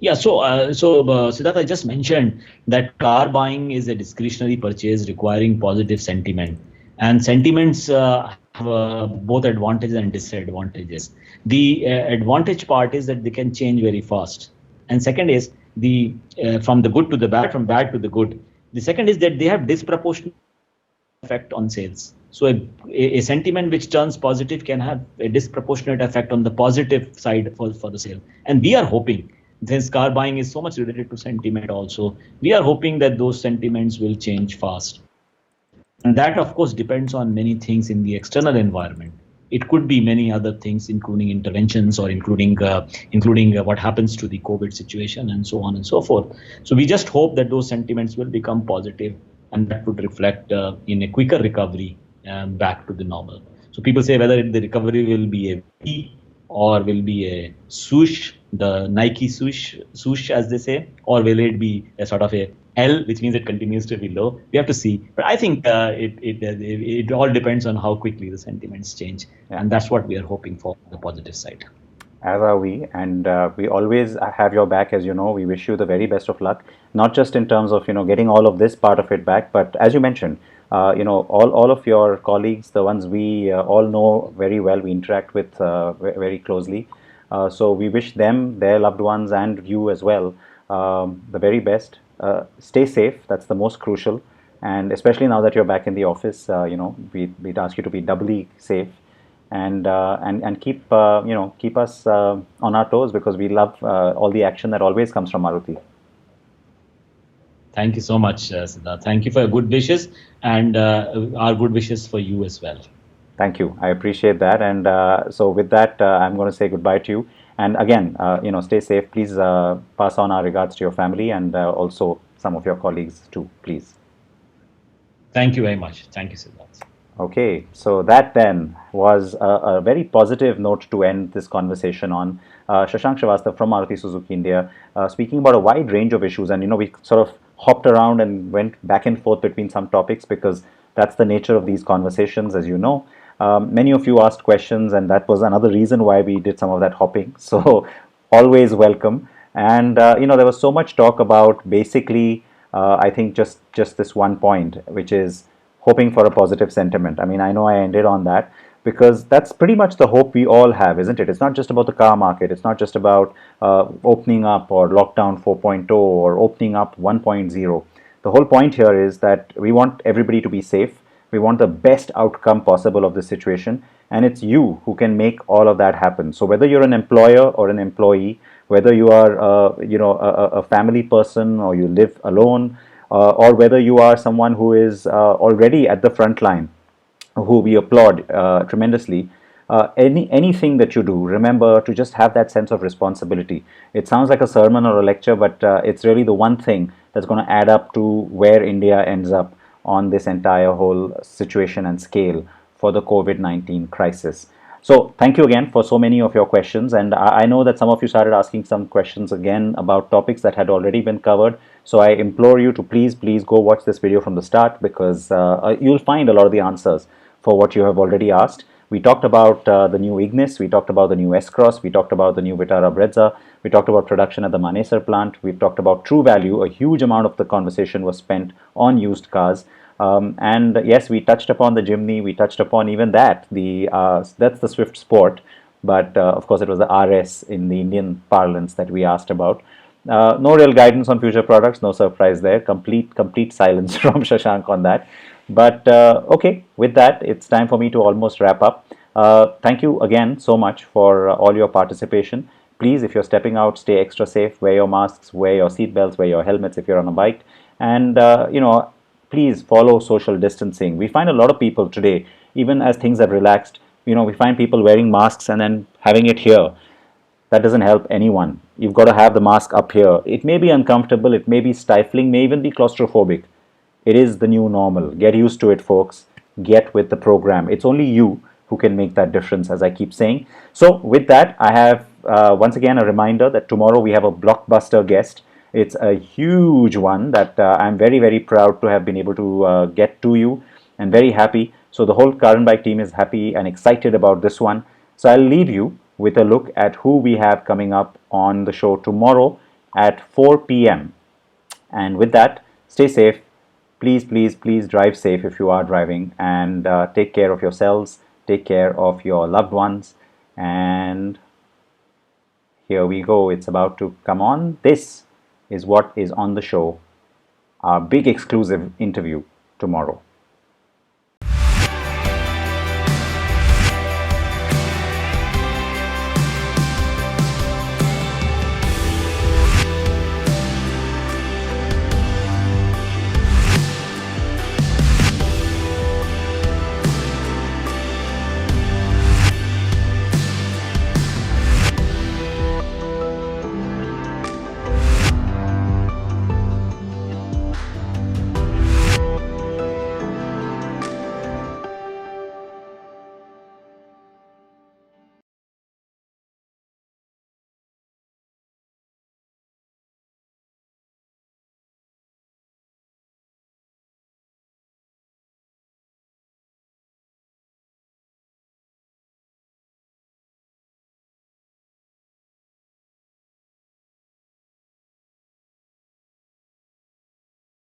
Yeah, so Siddharth, I just mentioned that car buying is a discretionary purchase requiring positive sentiment, and sentiments have both advantages and disadvantages. The advantage part is that they can change very fast, and second is the from the good to the bad, from bad to the good. The second is that they have disproportionate effect on sales. So a sentiment which turns positive can have a disproportionate effect on the positive side for the sale, and we are hoping, since car buying is so much related to sentiment also, we are hoping that those sentiments will change fast. And that, of course, depends on many things in the external environment. It could be many other things, including interventions or including what happens to the COVID situation and so on and so forth. So we just hope that those sentiments will become positive, and that would reflect in a quicker recovery back to the normal. So people say whether the recovery will be a V or will be a swoosh, the Nike swoosh as they say, or will it be a sort of a L, which means it continues to be low? We have to see. But I think it all depends on how quickly the sentiments change, and that's what we are hoping for, the positive side. As are we, and we always have your back, as you know. We wish you the very best of luck, not just in terms of getting all of this part of it back, but as you mentioned, all of your colleagues, the ones we all know very well, we interact with very closely. So we wish them, their loved ones, and you as well, the very best. Stay safe. That's the most crucial, and especially now that you're back in the office, we'd ask you to be doubly safe. And keep keep us on our toes, because we love all the action that always comes from Maruti. Thank you so much, Siddharth. Thank you for your good wishes, and our good wishes for you as well. Thank you. I appreciate that. And so with that, I'm going to say goodbye to you. And again, stay safe. Please pass on our regards to your family, and also some of your colleagues too, please. Thank you very much. Thank you, Siddharth. Okay, so that then was a very positive note to end this conversation on. Shashank Srivastava from Maruti Suzuki India, speaking about a wide range of issues, and we sort of hopped around and went back and forth between some topics because that's the nature of these conversations, as you know. Many of you asked questions, and that was another reason why we did some of that hopping. So, always welcome. And there was so much talk about basically, I think just this one point, which is hoping for a positive sentiment. I mean, I know I ended on that because that's pretty much the hope we all have, isn't it? It's not just about the car market. It's not just about opening up or lockdown 4.0 or opening up 1.0. The whole point here is that we want everybody to be safe. We want the best outcome possible of the situation, and it's you who can make all of that happen. So whether you're an employer or an employee, whether you are a family person or you live alone, or whether you are someone who is already at the front line, who we applaud tremendously. Anything that you do, remember to just have that sense of responsibility. It sounds like a sermon or a lecture, but it's really the one thing that's going to add up to where India ends up on this entire whole situation and scale for the COVID-19 crisis. So thank you again for so many of your questions, and I know that some of you started asking some questions again about topics that had already been covered. So I implore you to please go watch this video from the start, because you'll find a lot of the answers for what you have already asked. We talked about the new Ignis, we talked about the new S-Cross, we talked about the new Vitara Brezza, we talked about production at the Manesar plant, we've talked about true value. A huge amount of the conversation was spent on used cars. And yes, we touched upon the Jimny, we touched upon even that, that's the Swift Sport, but of course it was the RS in the Indian parlance that we asked about. No real guidance on future products, no surprise there, complete silence from Shashank on that. But okay, with that, it's time for me to almost wrap up. Thank you again so much for all your participation. Please, if you're stepping out, stay extra safe, wear your masks, wear your seat belts, wear your helmets if you're on a bike, and please follow social distancing. We find a lot of people today, even as things have relaxed, we find people wearing masks and then having it here. That doesn't help anyone. You've got to have the mask up here. It may be uncomfortable, it may be stifling, may even be claustrophobic. It is the new normal. Get used to it, folks. Get with the program. It's only you who can make that difference, as I keep saying. So with that, I have once again a reminder that tomorrow we have a blockbuster guest. It's a huge one that I'm very proud to have been able to get to you, and very happy. So the whole carandbike team is happy and excited about this one. So I'll leave you with a look at who we have coming up on the show tomorrow at 4 p.m. And with that, stay safe. Please drive safe if you are driving, and take care of yourselves, take care of your loved ones. And here we go. It's about to come on. This is what is on the show, our big exclusive interview tomorrow.